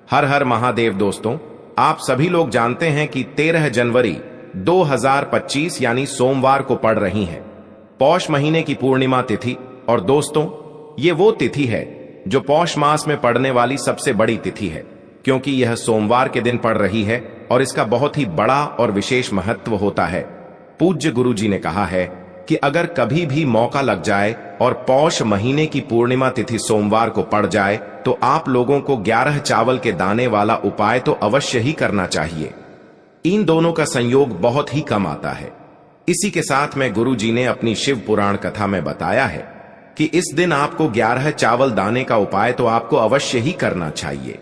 हर हर महादेव। दोस्तों, आप सभी लोग जानते हैं कि 13 जनवरी 2025 यानी सोमवार को पड़ रही है पौष महीने की पूर्णिमा तिथि। और दोस्तों, ये वो तिथि है जो पौष मास में पड़ने वाली सबसे बड़ी तिथि है, क्योंकि यह सोमवार के दिन पड़ रही है और इसका बहुत ही बड़ा और विशेष महत्व होता है। पूज्य गुरु जी ने कहा है कि अगर कभी भी मौका लग जाए और पौष महीने की पूर्णिमा तिथि सोमवार को पड़ जाए तो आप लोगों को 11 चावल के दाने वाला उपाय तो अवश्य ही करना चाहिए। इन दोनों का संयोग बहुत ही कम आता है। इसी के साथ में गुरु जी ने अपनी शिव पुराण कथा में बताया है कि इस दिन आपको 11 चावल दाने का उपाय तो आपको अवश्य ही करना चाहिए,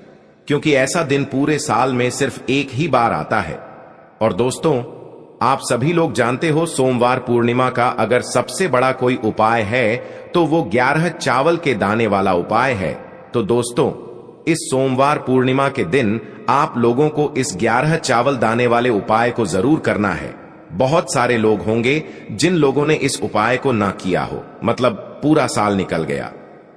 क्योंकि ऐसा दिन पूरे साल में सिर्फ एक ही बार आता है। और दोस्तों, आप सभी लोग जानते हो, सोमवार पूर्णिमा का अगर सबसे बड़ा कोई उपाय है तो वो 11 चावल के दाने वाला उपाय है। तो दोस्तों, इस सोमवार पूर्णिमा के दिन आप लोगों को इस 11 चावल दाने वाले उपाय को जरूर करना है। बहुत सारे लोग होंगे जिन लोगों ने इस उपाय को ना किया हो, मतलब पूरा साल निकल गया,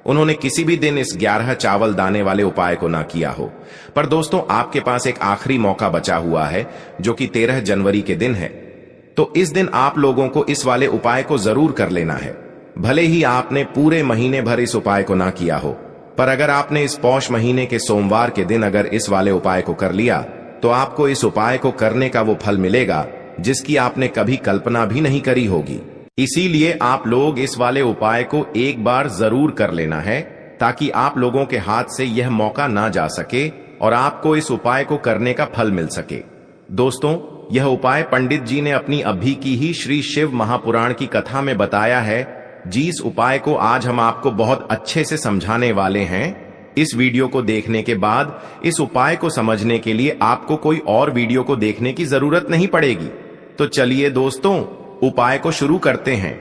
उन्होंने किसी भी दिन इस 11 चावल दाने वाले उपाय को ना किया हो। पर दोस्तों, आपके पास एक आखिरी मौका बचा हुआ है जो कि 13 जनवरी के दिन है। तो इस दिन आप लोगों को इस वाले उपाय को जरूर कर लेना है। भले ही आपने पूरे महीने भर इस उपाय को ना किया हो, पर अगर आपने इस पौष महीने के सोमवार के दिन अगर इस वाले उपाय को कर लिया तो आपको इस उपाय को करने का वो फल मिलेगा जिसकी आपने कभी कल्पना भी नहीं करी होगी। इसीलिए आप लोग इस वाले उपाय को एक बार जरूर कर लेना है, ताकि आप लोगों के हाथ से यह मौका ना जा सके और आपको इस उपाय को करने का फल मिल सके। दोस्तों, यह उपाय पंडित जी ने अपनी अभी की ही श्री शिव महापुराण की कथा में बताया है, जिस उपाय को आज हम आपको बहुत अच्छे से समझाने वाले हैं। इस वीडियो को देखने के बाद इस उपाय को समझने के लिए आपको कोई और वीडियो को देखने की जरूरत नहीं पड़ेगी। तो चलिए दोस्तों, उपाय को शुरू करते हैं।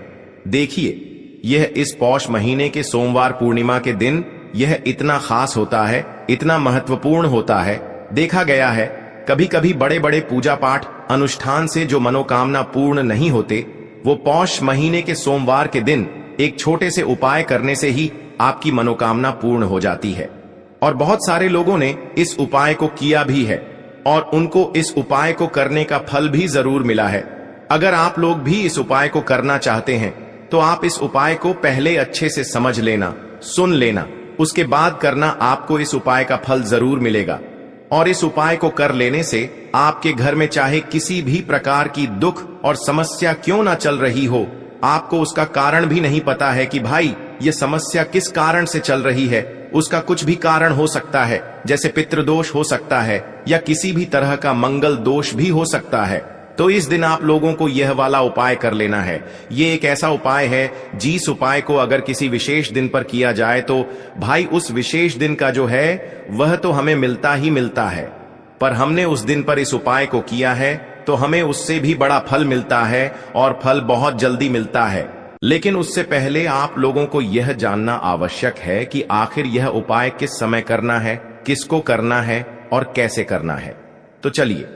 देखिए, यह इस पौष महीने के सोमवार पूर्णिमा के दिन यह इतना खास होता है, इतना महत्वपूर्ण होता है। देखा गया है कभी कभी बड़े बड़े पूजा पाठ अनुष्ठान से जो मनोकामना पूर्ण नहीं होते, वो पौष महीने के सोमवार के दिन एक छोटे से उपाय करने से ही आपकी मनोकामना पूर्ण हो जाती है। और बहुत सारे लोगों ने इस उपाय को किया भी है और उनको इस उपाय को करने का फल भी जरूर मिला है। अगर आप लोग भी इस उपाय को करना चाहते हैं तो आप इस उपाय को पहले अच्छे से समझ लेना, सुन लेना, उसके बाद करना। आपको इस उपाय का फल जरूर मिलेगा। और इस उपाय को कर लेने से आपके घर में चाहे किसी भी प्रकार की दुख और समस्या क्यों ना चल रही हो, आपको उसका कारण भी नहीं पता है कि भाई ये समस्या किस कारण से चल रही है, उसका कुछ भी कारण हो सकता है, जैसे पितृदोष हो सकता है या किसी भी तरह का मंगल दोष भी हो सकता है। तो इस दिन आप लोगों को यह वाला उपाय कर लेना है। ये एक ऐसा उपाय है जिस उपाय को अगर किसी विशेष दिन पर किया जाए तो भाई उस विशेष दिन का जो है वह तो हमें मिलता ही मिलता है, पर हमने उस दिन पर इस उपाय को किया है तो हमें उससे भी बड़ा फल मिलता है और फल बहुत जल्दी मिलता है। लेकिन उससे पहले आप लोगों को यह जानना आवश्यक है कि आखिर यह उपाय किस समय करना है, किसको करना है और कैसे करना है। तो चलिए,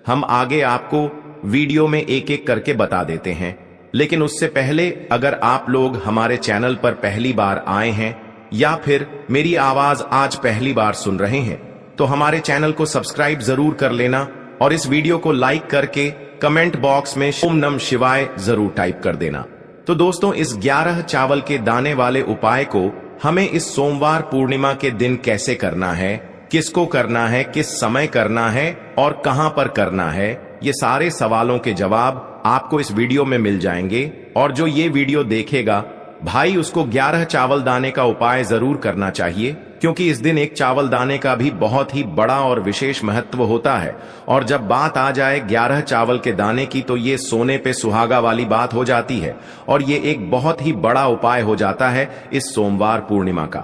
हम आगे आपको वीडियो में एक एक करके बता देते हैं। लेकिन उससे पहले अगर आप लोग हमारे चैनल पर पहली बार आए हैं या फिर मेरी आवाज आज पहली बार सुन रहे हैं तो हमारे चैनल को सब्सक्राइब जरूर कर लेना और इस वीडियो को लाइक करके कमेंट बॉक्स में ओम नमः शिवाय जरूर टाइप कर देना। तो दोस्तों, इस 11 चावल के दाने वाले उपाय को हमें इस सोमवार पूर्णिमा के दिन कैसे करना है, किसको करना है, किस समय करना है और कहां पर करना है, ये सारे सवालों के जवाब आपको इस वीडियो में मिल जाएंगे। और जो ये वीडियो देखेगा भाई, उसको 11 चावल दाने का उपाय जरूर करना चाहिए, क्योंकि इस दिन एक चावल दाने का भी बहुत ही बड़ा और विशेष महत्व होता है। और जब बात आ जाए 11 चावल के दाने की तो ये सोने पे सुहागा वाली बात हो जाती है और ये एक बहुत ही बड़ा उपाय हो जाता है इस सोमवार पूर्णिमा का।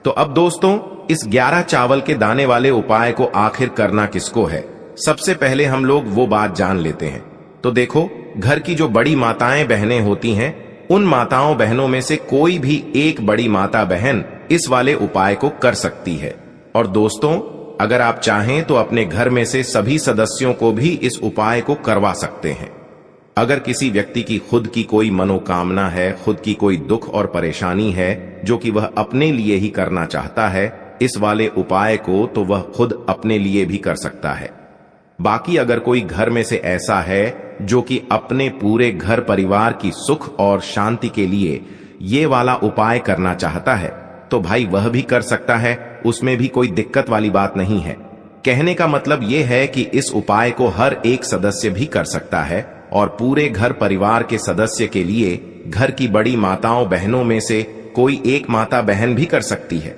तो अब दोस्तों, इस 11 चावल के दाने वाले उपाय को आखिर करना किसको है, सबसे पहले हम लोग वो बात जान लेते हैं। तो देखो, घर की जो बड़ी माताएं बहनें होती हैं, उन माताओं बहनों में से कोई भी एक बड़ी माता बहन इस वाले उपाय को कर सकती है। और दोस्तों, अगर आप चाहें तो अपने घर में से सभी सदस्यों को भी इस उपाय को करवा सकते हैं। अगर किसी व्यक्ति की खुद की कोई मनोकामना है, खुद की कोई दुख और परेशानी है जो कि वह अपने लिए ही करना चाहता है, इस वाले उपाय को तो वह खुद अपने लिए भी कर सकता है। बाकी अगर कोई घर में से ऐसा है जो कि अपने पूरे घर परिवार की सुख और शांति के लिए ये वाला उपाय करना चाहता है तो भाई वह भी कर सकता है, उसमें भी कोई दिक्कत वाली बात नहीं है। कहने का मतलब यह है कि इस उपाय को हर एक सदस्य भी कर सकता है और पूरे घर परिवार के सदस्य के लिए घर की बड़ी माताओं बहनों में से कोई एक माता बहन भी कर सकती है।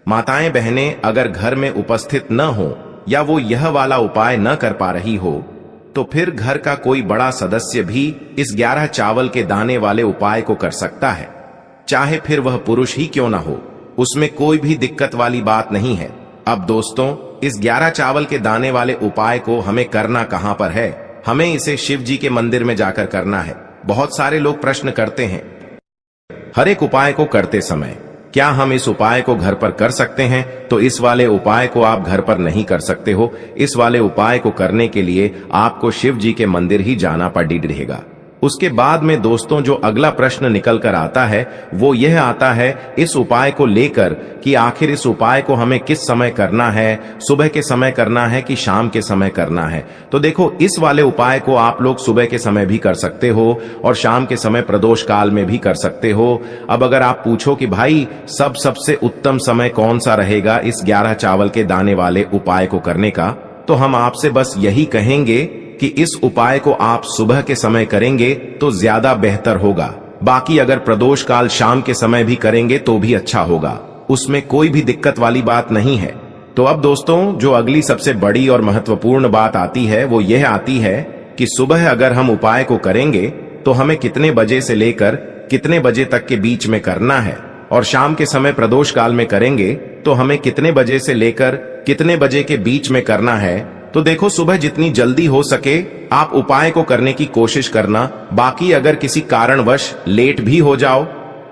माताएं बहनें अगर घर में उपस्थित न हो या वो यह वाला उपाय न कर पा रही हो तो फिर घर का कोई बड़ा सदस्य भी इस 11 चावल के दाने वाले उपाय को कर सकता है, चाहे फिर वह पुरुष ही क्यों ना हो, उसमें कोई भी दिक्कत वाली बात नहीं है। अब दोस्तों, इस 11 चावल के दाने वाले उपाय को हमें करना कहां पर है? हमें इसे शिव जी के मंदिर में जाकर करना है। बहुत सारे लोग प्रश्न करते हैं हर एक उपाय को करते समय क्या हम इस उपाय को घर पर कर सकते हैं? तो इस वाले उपाय को आप घर पर नहीं कर सकते हो। इस वाले उपाय को करने के लिए आपको शिव जी के मंदिर ही जाना पड़ेगा। उसके बाद में दोस्तों जो अगला प्रश्न निकल कर आता है वो यह आता है इस उपाय को लेकर कि आखिर इस उपाय को हमें किस समय करना है, सुबह के समय करना है कि शाम के समय करना है? तो देखो, इस वाले उपाय को आप लोग सुबह के समय भी कर सकते हो और शाम के समय प्रदोष काल में भी कर सकते हो। अब अगर आप पूछो कि भाई सबसे उत्तम समय कौन सा रहेगा इस 11 चावल के दाने वाले उपाय को करने का, तो हम आपसे बस यही कहेंगे कि इस उपाय को आप सुबह के समय करेंगे तो ज्यादा बेहतर होगा। बाकी अगर प्रदोष काल शाम के समय भी करेंगे तो भी अच्छा होगा, उसमें कोई भी दिक्कत वाली बात नहीं है। तो अब दोस्तों जो अगली सबसे बड़ी और महत्वपूर्ण बात आती है वो यह आती है कि सुबह अगर हम उपाय को करेंगे तो हमें कितने बजे से लेकर कितने बजे तक के बीच में करना है, और शाम के समय प्रदोष काल में करेंगे तो हमें कितने बजे से लेकर कितने बजे के बीच में करना है। तो देखो, सुबह जितनी जल्दी हो सके आप उपाय को करने की कोशिश करना। बाकी अगर किसी कारणवश लेट भी हो जाओ,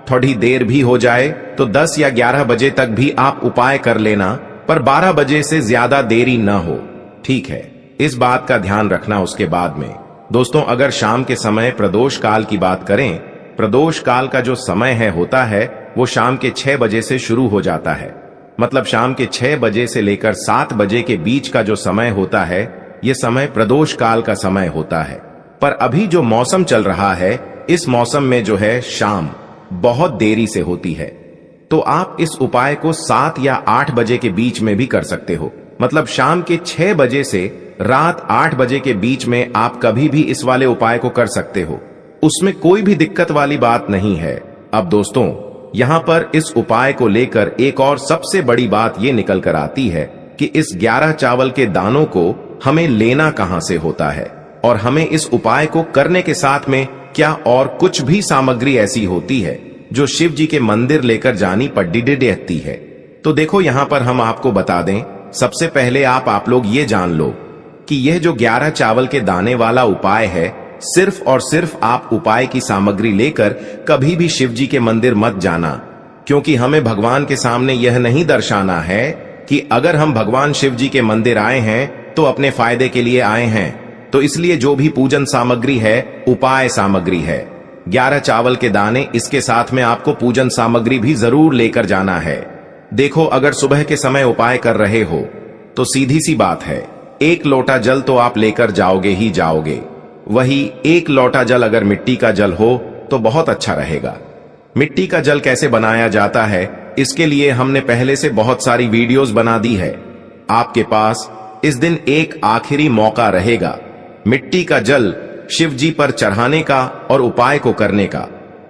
थोड़ी देर भी हो जाए, तो 10 या 11 बजे तक भी आप उपाय कर लेना, पर 12 बजे से ज्यादा देरी न हो, ठीक है? इस बात का ध्यान रखना। उसके बाद में दोस्तों अगर शाम के समय प्रदोष काल की बात करें, प्रदोष काल का जो समय होता है वो शाम के 6 बजे से शुरू हो जाता है। मतलब शाम के 6 बजे से लेकर 7 बजे के बीच का जो समय होता है ये समय प्रदोष काल का समय होता है। पर अभी जो मौसम चल रहा है इस मौसम में जो है शाम बहुत देरी से होती है, तो आप इस उपाय को 7 या 8 बजे के बीच में भी कर सकते हो। मतलब शाम के 6 बजे से रात 8 बजे के बीच में आप कभी भी इस वाले उपाय को कर सकते हो, उसमें कोई भी दिक्कत वाली बात नहीं है। अब दोस्तों यहां पर इस उपाय को लेकर एक और सबसे बड़ी बात यह निकल कर आती है कि इस 11 चावल के दानों को हमें लेना कहां से होता है, और हमें इस उपाय को करने के साथ में क्या और कुछ भी सामग्री ऐसी होती है जो शिव जी के मंदिर लेकर जानी पड़ती है। तो देखो यहां पर हम आपको बता दें, सबसे पहले आप लोग ये जान लो कि यह जो 11 चावल के दाने वाला उपाय है, सिर्फ और सिर्फ आप उपाय की सामग्री लेकर कभी भी शिव जी के मंदिर मत जाना, क्योंकि हमें भगवान के सामने यह नहीं दर्शाना है कि अगर हम भगवान शिव जी के मंदिर आए हैं तो अपने फायदे के लिए आए हैं। तो इसलिए जो भी पूजन सामग्री है उपाय सामग्री है। 11 चावल के दाने, इसके साथ में आपको पूजन सामग्री भी जरूर लेकर जाना है। देखो, अगर सुबह के समय उपाय कर रहे हो तो सीधी सी बात है, 1 लोटा जल तो आप लेकर जाओगे ही जाओगे। वही 1 लोटा जल अगर मिट्टी का जल हो तो बहुत अच्छा रहेगा। मिट्टी का जल कैसे बनाया जाता है इसके लिए हमने पहले से बहुत सारी वीडियोस बना दी है। आपके पास इस दिन एक आखिरी मौका रहेगा मिट्टी का जल शिव जी पर चढ़ाने का और उपाय को करने का।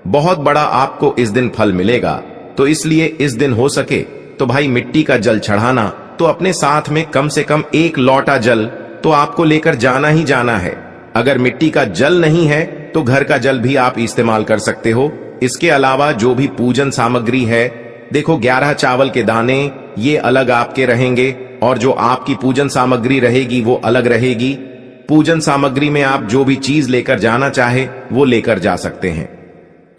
बहुत बड़ा आपको इस दिन फल मिलेगा। तो इसलिए इस दिन हो सके तो भाई मिट्टी का जल चढ़ाना, तो अपने साथ में कम से कम 1 लोटा जल तो आपको लेकर जाना ही जाना है। अगर मिट्टी का जल नहीं है तो घर का जल भी आप इस्तेमाल कर सकते हो। इसके अलावा जो भी पूजन सामग्री है, देखो 11 चावल के दाने ये अलग आपके रहेंगे और जो आपकी पूजन सामग्री रहेगी वो अलग रहेगी। पूजन सामग्री में आप जो भी चीज लेकर जाना चाहे वो लेकर जा सकते हैं,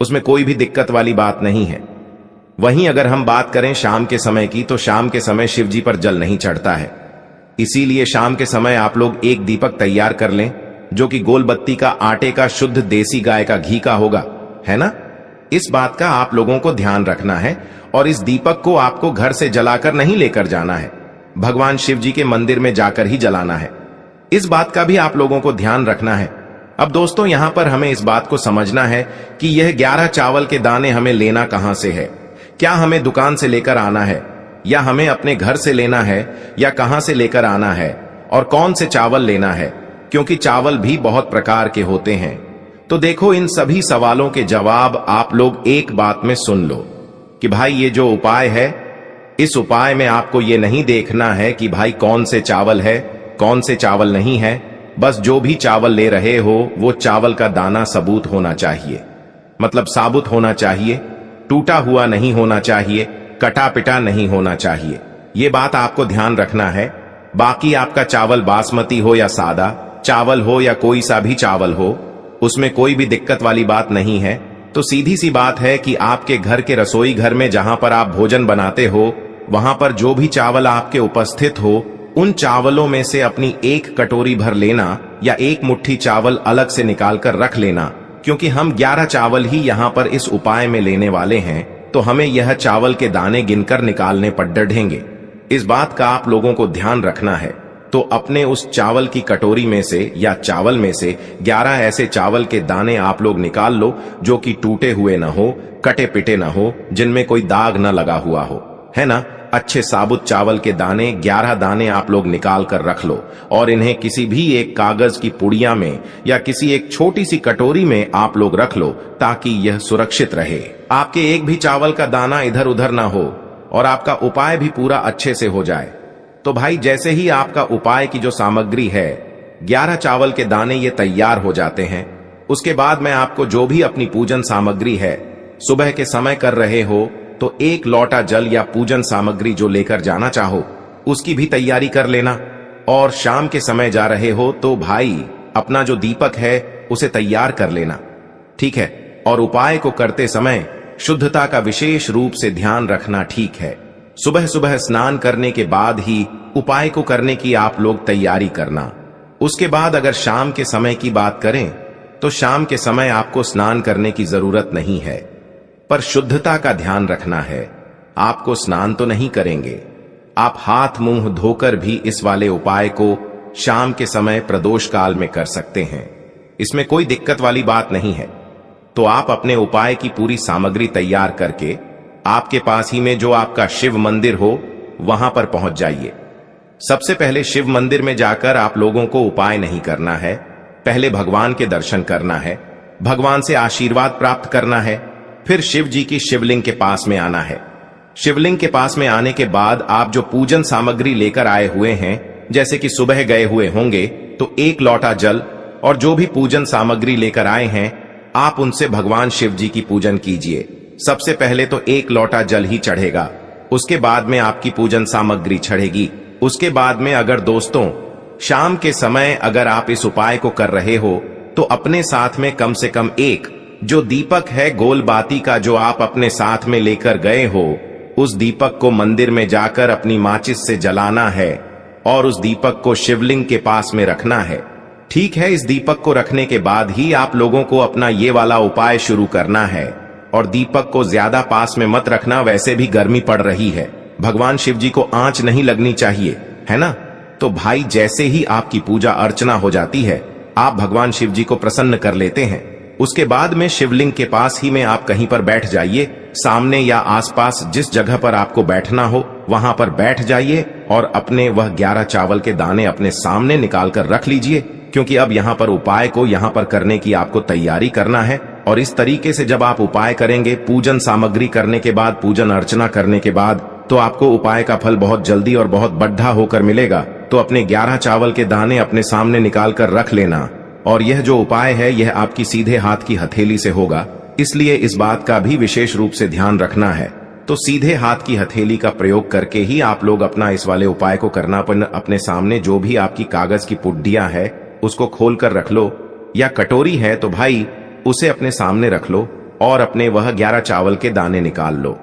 उसमें कोई भी दिक्कत वाली बात नहीं है। वहीं अगर हम बात करें शाम के समय की, तो शाम के समय शिव जी पर जल नहीं चढ़ता है, इसीलिए शाम के समय आप लोग एक दीपक तैयार कर लें जो कि गोल बत्ती का, आटे का, शुद्ध देसी गाय का घी का होगा, है ना? इस बात का आप लोगों को ध्यान रखना है और इस दीपक को आपको घर से जलाकर नहीं लेकर जाना है, भगवान शिव जी के मंदिर में जाकर ही जलाना है। इस बात का भी आप लोगों को ध्यान रखना है। अब दोस्तों यहां पर हमें इस बात को समझना है कि यह 11 चावल के दाने हमें लेना कहां से है। क्या हमें दुकान से लेकर आना है या हमें अपने घर से लेना है या कहां से लेकर आना है और कौन से चावल लेना है, क्योंकि चावल भी बहुत प्रकार के होते हैं। तो देखो इन सभी सवालों के जवाब आप लोग एक बात में सुन लो कि भाई ये जो उपाय है, इस उपाय में आपको ये नहीं देखना है कि भाई कौन से चावल है कौन से चावल नहीं है। बस जो भी चावल ले रहे हो वो चावल का दाना सबूत होना चाहिए, मतलब साबुत होना चाहिए, टूटा हुआ नहीं होना चाहिए, कटा पिटा नहीं होना चाहिए। ये बात आपको ध्यान रखना है। बाकी आपका चावल बासमती हो या सादा चावल हो या कोई सा भी चावल हो, उसमें कोई भी दिक्कत वाली बात नहीं है। तो सीधी सी बात है कि आपके घर के रसोई घर में जहां पर आप भोजन बनाते हो, वहां पर जो भी चावल आपके उपस्थित हो, उन चावलों में से अपनी एक कटोरी भर लेना या एक मुट्ठी चावल अलग से निकालकर रख लेना, क्योंकि हम 11 चावल ही यहाँ पर इस उपाय में लेने वाले हैं। तो हमें यह चावल के दाने गिनकर निकालने पर डढ़ेंगे। इस बात का आप लोगों को ध्यान रखना है। तो अपने उस चावल की कटोरी में से या चावल में से 11 ऐसे चावल के दाने आप लोग निकाल लो जो कि टूटे हुए ना हो, कटे पिटे ना हो, जिनमें कोई दाग ना लगा हुआ हो, है ना। अच्छे साबुत चावल के दाने 11 दाने आप लोग निकाल कर रख लो और इन्हें किसी भी एक कागज की पुड़िया में या किसी एक छोटी सी कटोरी में आप लोग रख लो, ताकि यह सुरक्षित रहे। आपके एक भी चावल का दाना इधर उधर ना हो और आपका उपाय भी पूरा अच्छे से हो जाए। तो भाई जैसे ही आपका उपाय की जो सामग्री है, 11 चावल के दाने ये तैयार हो जाते हैं, उसके बाद मैं आपको जो भी अपनी पूजन सामग्री है, सुबह के समय कर रहे हो तो 1 लोटा जल या पूजन सामग्री जो लेकर जाना चाहो उसकी भी तैयारी कर लेना। और शाम के समय जा रहे हो तो भाई अपना जो दीपक है उसे तैयार कर लेना, ठीक है। और उपाय को करते समय शुद्धता का विशेष रूप से ध्यान रखना, ठीक है। सुबह सुबह स्नान करने के बाद ही उपाय को करने की आप लोग तैयारी करना। उसके बाद अगर शाम के समय की बात करें तो शाम के समय आपको स्नान करने की जरूरत नहीं है, पर शुद्धता का ध्यान रखना है। आपको स्नान तो नहीं करेंगे, आप हाथ मुंह धोकर भी इस वाले उपाय को शाम के समय प्रदोष काल में कर सकते हैं। इसमें कोई दिक्कत वाली बात नहीं है। तो आप अपने उपाय की पूरी सामग्री तैयार करके आपके पास ही में जो आपका शिव मंदिर हो वहां पर पहुंच जाइए। सबसे पहले शिव मंदिर में जाकर आप लोगों को उपाय नहीं करना है, पहले भगवान के दर्शन करना है, भगवान से आशीर्वाद प्राप्त करना है, फिर शिव जी की शिवलिंग के पास में आना है। शिवलिंग के पास में आने के बाद आप जो पूजन सामग्री लेकर आए हुए हैं, जैसे कि सुबह गए हुए होंगे तो 1 लोटा जल और जो भी पूजन सामग्री लेकर आए हैं, आप उनसे भगवान शिव जी की पूजन कीजिए। सबसे पहले तो 1 लोटा जल ही चढ़ेगा, उसके बाद में आपकी पूजन सामग्री चढ़ेगी। उसके बाद में अगर दोस्तों शाम के समय अगर आप इस उपाय को कर रहे हो तो अपने साथ में कम से कम एक जो दीपक है गोल बाती का जो आप अपने साथ में लेकर गए हो, उस दीपक को मंदिर में जाकर अपनी माचिस से जलाना है और उस दीपक को शिवलिंग के पास में रखना है, ठीक है। इस दीपक को रखने के बाद ही आप लोगों को अपना ये वाला उपाय शुरू करना है। और दीपक को ज्यादा पास में मत रखना, वैसे भी गर्मी पड़ रही है, भगवान शिव जी को आंच नहीं लगनी चाहिए, है ना। तो भाई जैसे ही आपकी पूजा अर्चना हो जाती है, आप भगवान शिव जी को प्रसन्न कर लेते हैं। उसके बाद में शिवलिंग के पास ही में आप कहीं पर बैठ जाइए, सामने या आसपास जिस जगह पर आपको बैठना हो वहां पर बैठ जाइए और अपने वह 11 चावल के दाने अपने सामने निकाल कर रख लीजिए, क्योंकि अब यहाँ पर उपाय को यहाँ पर करने की आपको तैयारी करना है। और इस तरीके से जब आप उपाय करेंगे, पूजन सामग्री करने के बाद, पूजन अर्चना करने के बाद, तो आपको उपाय का फल बहुत जल्दी और बहुत बढ़ा होकर मिलेगा। तो अपने 11 चावल के दाने अपने सामने निकाल कर रख लेना। और यह जो उपाय है यह आपकी सीधे हाथ की हथेली से होगा, इसलिए इस बात का भी विशेष रूप से ध्यान रखना है। तो सीधे हाथ की हथेली का प्रयोग करके ही आप लोग अपना इस वाले उपाय को करना। अपने सामने जो भी आपकी कागज की पुड्डियां है उसको खोल कर रख लो, या कटोरी है तो भाई उसे अपने सामने रख लो और अपने वह 11 चावल के दाने निकाल लो,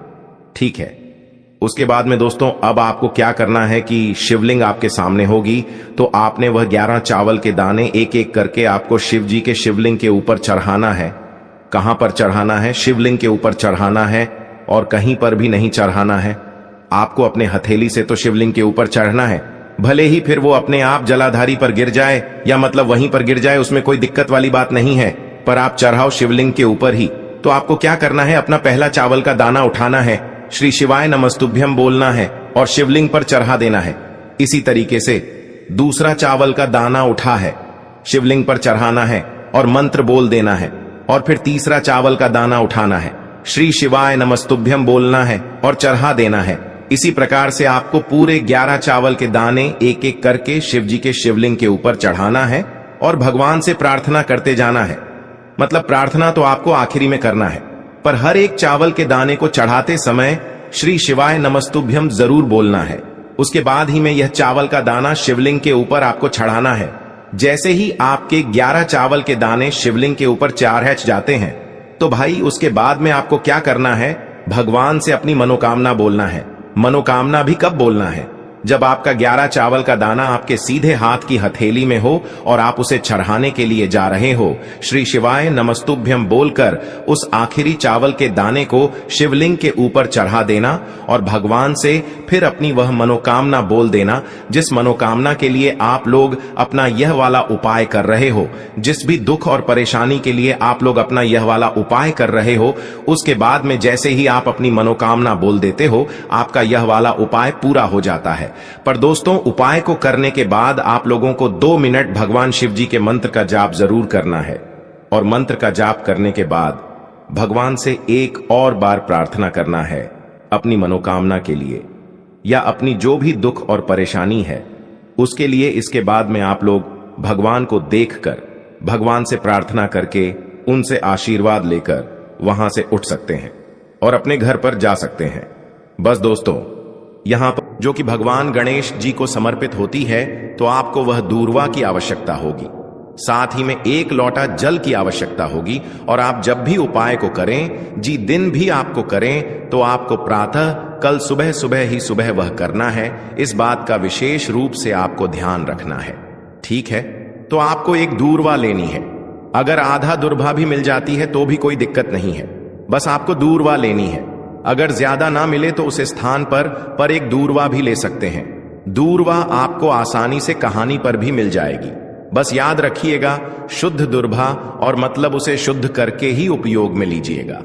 ठीक है। उसके बाद में दोस्तों अब आपको क्या करना है कि शिवलिंग आपके सामने होगी, तो आपने वह 11 चावल के दाने एक एक करके आपको शिव जी के शिवलिंग के ऊपर चढ़ाना है। कहां पर चढ़ाना है? शिवलिंग के ऊपर चढ़ाना है और कहीं पर भी नहीं चढ़ाना है। आपको अपने हथेली से तो शिवलिंग के ऊपर चढ़ना है, भले ही फिर वो अपने आप जलाधारी पर गिर जाए या मतलब वहीं पर गिर जाए, उसमें कोई दिक्कत वाली बात नहीं है, पर आप चढ़ाओ शिवलिंग के ऊपर ही। तो आपको क्या करना है? अपना पहला चावल का दाना उठाना है, श्री शिवाय नमस्तुभ्यम बोलना है और शिवलिंग पर चढ़ा देना है। इसी तरीके से दूसरा चावल का दाना उठा है, शिवलिंग पर चढ़ाना है और मंत्र बोल देना है। और फिर तीसरा चावल का दाना उठाना है, श्री शिवाय नमस्तुभ्यम बोलना है और चढ़ा देना है। इसी प्रकार से आपको पूरे 11 चावल के दाने एक एक करके शिव जी के शिवलिंग के ऊपर चढ़ाना है और भगवान से प्रार्थना करते जाना है। मतलब प्रार्थना तो आपको आखिरी में करना है, पर हर एक चावल के दाने को चढ़ाते समय श्री शिवाय नमस्तुभ्यम जरूर बोलना है। उसके बाद ही में यह चावल का दाना शिवलिंग के ऊपर आपको चढ़ाना है। जैसे ही आपके 11 चावल के दाने शिवलिंग के ऊपर चारहच जाते हैं, तो भाई उसके बाद में आपको क्या करना है? भगवान से अपनी मनोकामना बोलना है। मनोकामना भी कब बोलना है? जब आपका 11 चावल का दाना आपके सीधे हाथ की हथेली में हो और आप उसे चढ़ाने के लिए जा रहे हो। श्री शिवाय नमस्तुभ्यम बोलकर उस आखिरी चावल के दाने को शिवलिंग के ऊपर चढ़ा देना और भगवान से फिर अपनी वह मनोकामना बोल देना, जिस मनोकामना के लिए आप लोग अपना यह वाला उपाय कर रहे हो, जिस भी दुख और परेशानी के लिए आप लोग अपना यह वाला उपाय कर रहे हो। उसके बाद में जैसे ही आप अपनी मनोकामना बोल देते हो, आपका यह वाला उपाय पूरा हो जाता है। पर दोस्तों, उपाय को करने के बाद आप लोगों को 2 मिनट भगवान शिव जी के मंत्र का जाप जरूर करना है और मंत्र का जाप करने के बाद भगवान से एक और बार प्रार्थना करना है अपनी मनोकामना के लिए या अपनी जो भी दुख और परेशानी है उसके लिए। इसके बाद में आप लोग भगवान को देखकर, भगवान से प्रार्थना करके, उनसे आशीर्वाद लेकर वहां से उठ सकते हैं और अपने घर पर जा सकते हैं। बस दोस्तों, यहां पर जो कि भगवान गणेश जी को समर्पित होती है, तो आपको वह दूर्वा की आवश्यकता होगी, साथ ही में 1 लोटा जल की आवश्यकता होगी। और आप जब भी उपाय को करें, जी दिन भी आपको करें, तो आपको प्रातः कल सुबह सुबह ही सुबह वह करना है। इस बात का विशेष रूप से आपको ध्यान रखना है, ठीक है? तो आपको एक दूर्वा लेनी है। अगर आधा दूर्वा भी मिल जाती है तो भी कोई दिक्कत नहीं है, बस आपको दूर्वा लेनी है। अगर ज्यादा ना मिले तो उस स्थान पर एक दूर्वा भी ले सकते हैं। दूर्वा आपको आसानी से कहानी पर भी मिल जाएगी। बस याद रखिएगा, शुद्ध दूर्वा, और मतलब उसे शुद्ध करके ही उपयोग में लीजिएगा,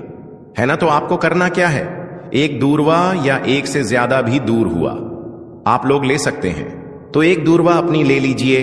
है ना? तो आपको करना क्या है? एक दूर्वा या एक से ज्यादा भी दूर हुआ आप लोग ले सकते हैं, तो एक दूर्वा अपनी ले लीजिए।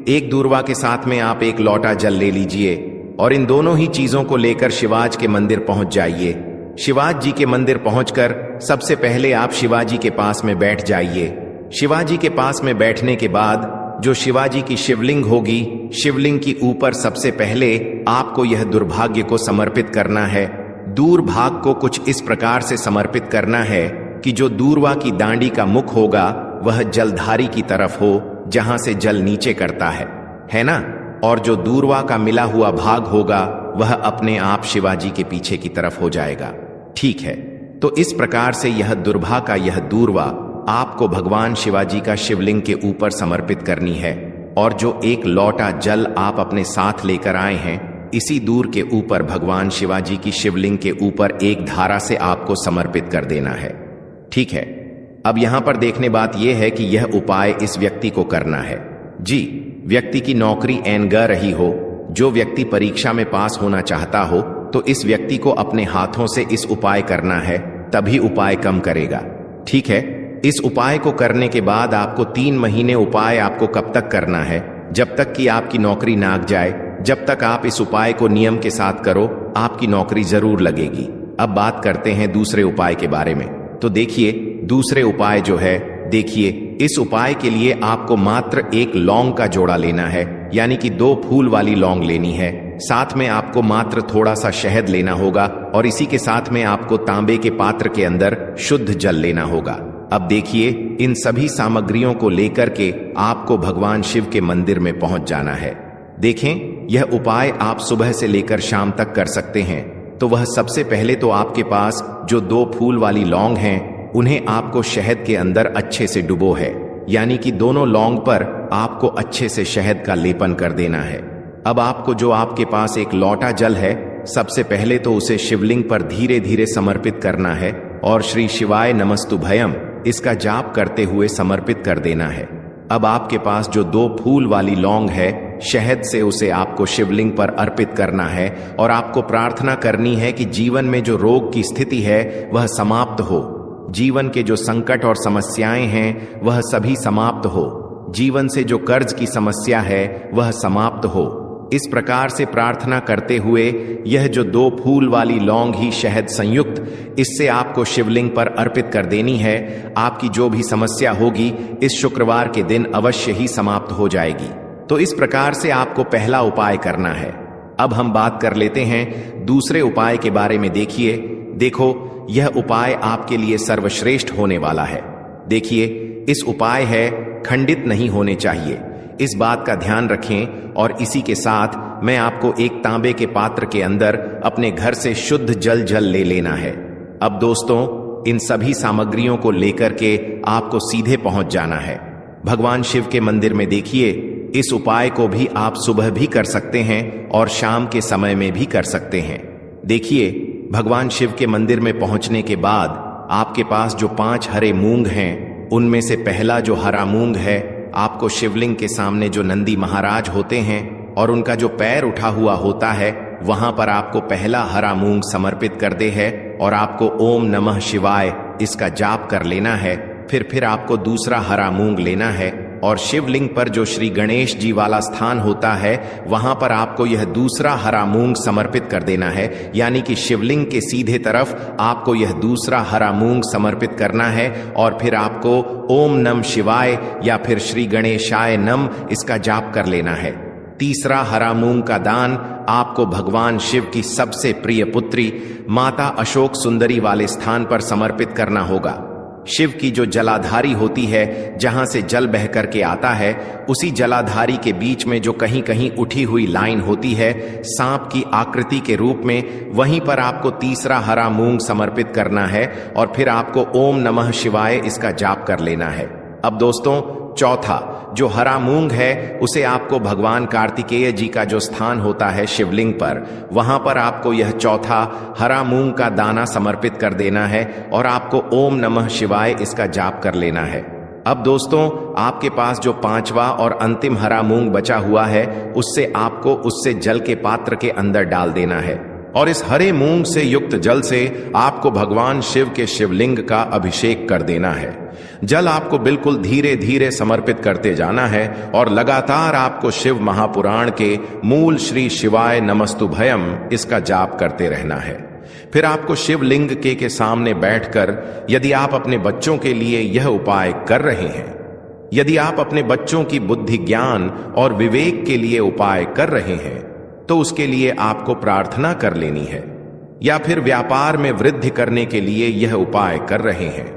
एक दूर्वा के साथ में आप 1 लोटा जल ले लीजिए और इन दोनों ही चीजों को लेकर शिवाज के मंदिर पहुंच जाइए। शिवाजी जी के मंदिर पहुंचकर सबसे पहले आप शिवाजी के पास में बैठ जाइए। शिवाजी के पास में बैठने के बाद जो शिवाजी की शिवलिंग होगी, शिवलिंग की ऊपर सबसे पहले आपको यह दुर्भाग्य को समर्पित करना है। दूरभाग को कुछ इस प्रकार से समर्पित करना है कि जो दूर्वा की दांडी का मुख होगा वह जलधारी की तरफ हो, जहां से जल नीचे करता है ना? और जो दूर्वा का मिला हुआ भाग होगा वह अपने आप शिवाजी के पीछे की तरफ हो जाएगा, ठीक है? तो इस प्रकार से यह दुर्भा का यह दूर्वा आपको भगवान शिवाजी का शिवलिंग के ऊपर समर्पित करनी है। और जो 1 लोटा जल आप अपने साथ लेकर आए हैं, इसी दूर के ऊपर भगवान शिवाजी की शिवलिंग के ऊपर एक धारा से आपको समर्पित कर देना है, ठीक है? अब यहां पर देखने बात यह है कि यह उपाय इस व्यक्ति को करना है। जी, व्यक्ति की नौकरी ऐन ग रही हो, जो व्यक्ति परीक्षा में पास होना चाहता हो, तो इस व्यक्ति को अपने हाथों से इस उपाय करना है, तभी उपाय कम करेगा, ठीक है? इस उपाय को करने के बाद आपको 3 महीने उपाय आपको कब तक करना है? जब तक कि आपकी नौकरी नाग जाए। जब तक आप इस उपाय को नियम के साथ करो, आपकी नौकरी जरूर लगेगी। अब बात करते हैं दूसरे उपाय के बारे में। तो देखिए, दूसरे उपाय जो है, देखिए, इस उपाय के लिए आपको मात्र 1 लौंग का जोड़ा लेना है, यानी कि 2 फूल वाली लौंग लेनी है। साथ में आपको मात्र थोड़ा सा शहद लेना होगा और इसी के साथ में आपको तांबे के पात्र के अंदर शुद्ध जल लेना होगा। अब देखिए, इन सभी सामग्रियों को लेकर के आपको भगवान शिव के मंदिर में पहुंच जाना है। देखें, यह उपाय आप सुबह से लेकर शाम तक कर सकते हैं। तो वह सबसे पहले तो आपके पास जो 2 फूल वाली लौंग हैं, उन्हें आपको शहद के अंदर अच्छे से डुबो है, यानी कि दोनों लौंग पर आपको अच्छे से शहद का लेपन कर देना है। अब आपको जो आपके पास 1 लोटा जल है, सबसे पहले तो उसे शिवलिंग पर धीरे धीरे समर्पित करना है और श्री शिवाय नमस्तुभयम इसका जाप करते हुए समर्पित कर देना है। अब आपके पास जो 2 फूल वाली लौंग है शहद से, उसे आपको शिवलिंग पर अर्पित करना है और आपको प्रार्थना करनी है कि जीवन में जो रोग की स्थिति है वह समाप्त हो, जीवन के जो संकट और समस्याएं हैं वह सभी समाप्त हो, जीवन से जो कर्ज की समस्या है वह समाप्त हो। इस प्रकार से प्रार्थना करते हुए यह जो 2 फूल वाली लौंग ही शहद संयुक्त, इससे आपको शिवलिंग पर अर्पित कर देनी है। आपकी जो भी समस्या होगी इस शुक्रवार के दिन अवश्य ही समाप्त हो जाएगी। तो इस प्रकार से आपको पहला उपाय करना है। अब हम बात कर लेते हैं दूसरे उपाय के बारे में। देखो यह उपाय आपके लिए सर्वश्रेष्ठ होने वाला है। देखिए, इस उपाय है खंडित नहीं होने चाहिए, इस बात का ध्यान रखें। और इसी के साथ मैं आपको एक तांबे के पात्र के अंदर अपने घर से शुद्ध जल ले लेना है। अब दोस्तों, इन सभी सामग्रियों को लेकर के आपको सीधे पहुंच जाना है भगवान शिव के मंदिर में। देखिए, इस उपाय को भी आप सुबह भी कर सकते हैं और शाम के समय में भी कर सकते हैं। देखिए, भगवान शिव के मंदिर में पहुंचने के बाद आपके पास जो 5 हरे मूंग हैं, उनमें से पहला जो हरा मूंग है, आपको शिवलिंग के सामने जो नंदी महाराज होते हैं और उनका जो पैर उठा हुआ होता है, वहां पर आपको पहला हरा मूंग समर्पित कर दे है और आपको ओम नमः शिवाय इसका जाप कर लेना है। फिर आपको दूसरा हरा मूंग लेना है और शिवलिंग पर जो श्री गणेश जी वाला स्थान होता है वहां पर आपको यह दूसरा हरा मूंग समर्पित कर देना है। यानी कि शिवलिंग के सीधे तरफ आपको यह दूसरा हरा मूंग समर्पित करना है और फिर आपको ओम नम शिवाय या फिर श्री गणेशाय नम इसका जाप कर लेना है। तीसरा हरा मूंग का दान आपको भगवान शिव की सबसे प्रिय पुत्री माता अशोक सुंदरी वाले स्थान पर समर्पित करना होगा। शिव की जो जलाधारी होती है, जहां से जल बह करके आता है, उसी जलाधारी के बीच में जो कहीं कहीं उठी हुई लाइन होती है सांप की आकृति के रूप में, वहीं पर आपको तीसरा हरा मूंग समर्पित करना है और फिर आपको ओम नमः शिवाय इसका जाप कर लेना है। अब दोस्तों, चौथा जो हरा मूंग है उसे आपको भगवान कार्तिकेय जी का जो स्थान होता है शिवलिंग पर, वहां पर आपको यह चौथा हरा मूंग का दाना समर्पित कर देना है और आपको ओम नमः शिवाय इसका जाप कर लेना है। अब दोस्तों, आपके पास जो 5वां और अंतिम हरा मूंग बचा हुआ है, उससे आपको उससे जल के पात्र के अंदर डाल देना है और इस हरे मूंग से युक्त जल से आपको भगवान शिव के शिवलिंग का अभिषेक कर देना है। जल आपको बिल्कुल धीरे धीरे समर्पित करते जाना है और लगातार आपको शिव महापुराण के मूल श्री शिवाय नमस्तुभयम इसका जाप करते रहना है। फिर आपको शिवलिंग के सामने बैठकर, यदि आप अपने बच्चों के लिए यह उपाय कर रहे हैं, यदि आप अपने बच्चों की बुद्धि ज्ञान और विवेक के लिए उपाय कर रहे हैं, तो उसके लिए आपको प्रार्थना कर लेनी है। या फिर व्यापार में वृद्धि करने के लिए यह उपाय कर रहे हैं,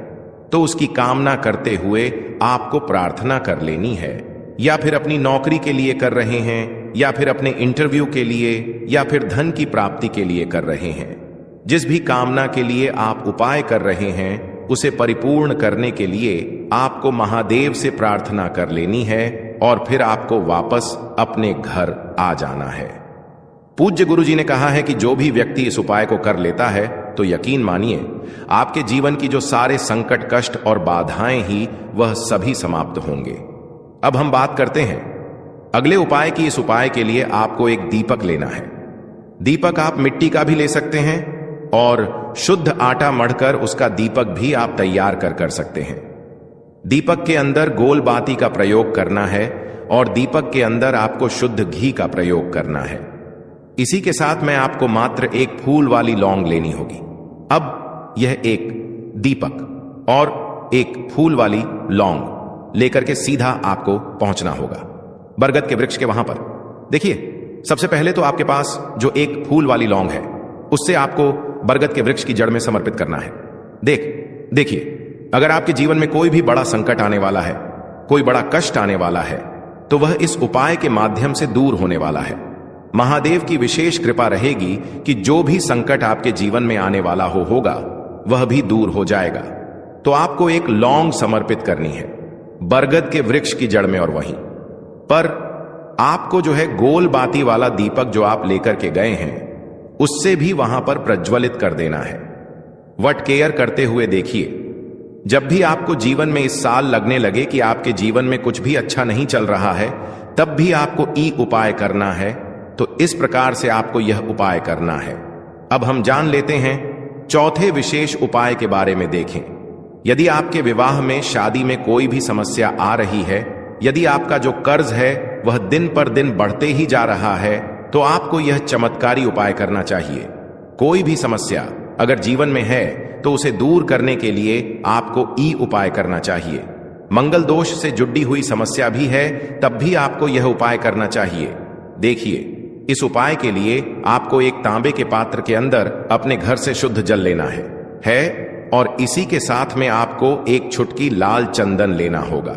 तो उसकी कामना करते हुए आपको प्रार्थना कर लेनी है। या फिर अपनी नौकरी के लिए कर रहे हैं, या फिर अपने इंटरव्यू के लिए, या फिर धन की प्राप्ति के लिए कर रहे हैं। जिस भी कामना के लिए आप उपाय कर रहे हैं, उसे परिपूर्ण करने के लिए आपको महादेव से प्रार्थना कर लेनी है और फिर आपको वापस अपने घर आ जाना है। पूज्य गुरु जी ने कहा है कि जो भी व्यक्ति इस उपाय को कर लेता है, तो यकीन मानिए आपके जीवन की जो सारे संकट, कष्ट और बाधाएं ही वह सभी समाप्त होंगे। अब हम बात करते हैं अगले उपाय की। इस उपाय के लिए आपको एक दीपक लेना है। दीपक आप मिट्टी का भी ले सकते हैं और शुद्ध आटा मढ़कर उसका दीपक भी आप तैयार कर सकते हैं। दीपक के अंदर गोल बाती का प्रयोग करना है और दीपक के अंदर आपको शुद्ध घी का प्रयोग करना है। इसी के साथ में आपको मात्र एक फूल वाली लौंग लेनी होगी। अब यह एक दीपक और एक फूल वाली लौंग लेकर के सीधा आपको पहुंचना होगा बरगद के वृक्ष के वहां पर। देखिए, सबसे पहले तो आपके पास जो एक फूल वाली लौंग है, उससे आपको बरगद के वृक्ष की जड़ में समर्पित करना है। देखिए, अगर आपके जीवन में कोई भी बड़ा संकट आने वाला है, कोई बड़ा कष्ट आने वाला है, तो वह इस उपाय के माध्यम से दूर होने वाला है। महादेव की विशेष कृपा रहेगी कि जो भी संकट आपके जीवन में आने वाला होगा वह भी दूर हो जाएगा। तो आपको एक लौंग समर्पित करनी है बरगद के वृक्ष की जड़ में, और वहीं पर आपको जो है गोल बाती वाला दीपक जो आप लेकर के गए हैं, उससे भी वहां पर प्रज्वलित कर देना है। वट केयर करते हुए देखिए, जब भी आपको जीवन में इस साल लगने लगे कि आपके जीवन में कुछ भी अच्छा नहीं चल रहा है, तब भी आपको ई उपाय करना है। तो इस प्रकार से आपको यह उपाय करना है। अब हम जान लेते हैं चौथे विशेष उपाय के बारे में। देखें, यदि आपके विवाह में, शादी में कोई भी समस्या आ रही है, यदि आपका जो कर्ज है वह दिन पर दिन बढ़ते ही जा रहा है, तो आपको यह चमत्कारी उपाय करना चाहिए। कोई भी समस्या अगर जीवन में है तो उसे दूर करने के लिए आपको ई उपाय करना चाहिए। मंगल दोष से जुड़ी हुई समस्या भी है, तब भी आपको यह उपाय करना चाहिए। देखिए, इस उपाय के लिए आपको एक तांबे के पात्र के अंदर अपने घर से शुद्ध जल लेना है और इसी के साथ में आपको एक छुटकी लाल चंदन लेना होगा।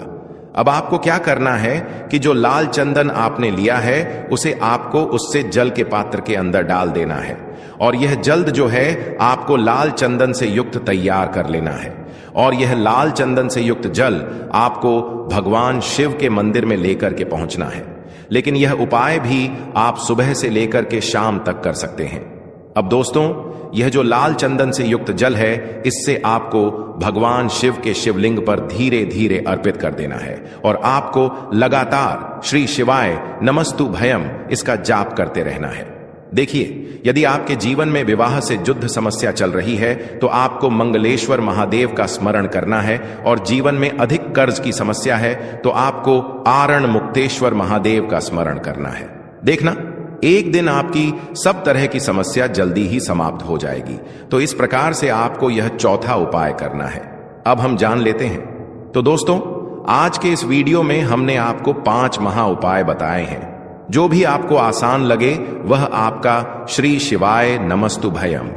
अब आपको क्या करना है कि जो लाल चंदन आपने लिया है उसे आपको उससे जल के पात्र के अंदर डाल देना है और यह जल्द जो है आपको लाल चंदन से युक्त तैयार कर लेना है। और यह लाल चंदन से युक्त जल आपको भगवान शिव के मंदिर में लेकर के पहुंचना है। लेकिन यह उपाय भी आप सुबह से लेकर के शाम तक कर सकते हैं। अब दोस्तों, यह जो लाल चंदन से युक्त जल है, इससे आपको भगवान शिव के शिवलिंग पर धीरे धीरे अर्पित कर देना है और आपको लगातार श्री शिवाय नमस्तु भयम इसका जाप करते रहना है। देखिए, यदि आपके जीवन में विवाह से युद्ध समस्या चल रही है तो आपको मंगलेश्वर महादेव का स्मरण करना है, और जीवन में अधिक कर्ज की समस्या है तो आपको आरण मुक्तेश्वर महादेव का स्मरण करना है। देखना, एक दिन आपकी सब तरह की समस्या जल्दी ही समाप्त हो जाएगी। तो इस प्रकार से आपको यह चौथा उपाय करना है। अब हम जान लेते हैं। तो दोस्तों, आज के इस वीडियो में हमने आपको 5 महा उपाय बताए हैं। जो भी आपको आसान लगे वह आपका श्री शिवाय नमस्तु भयम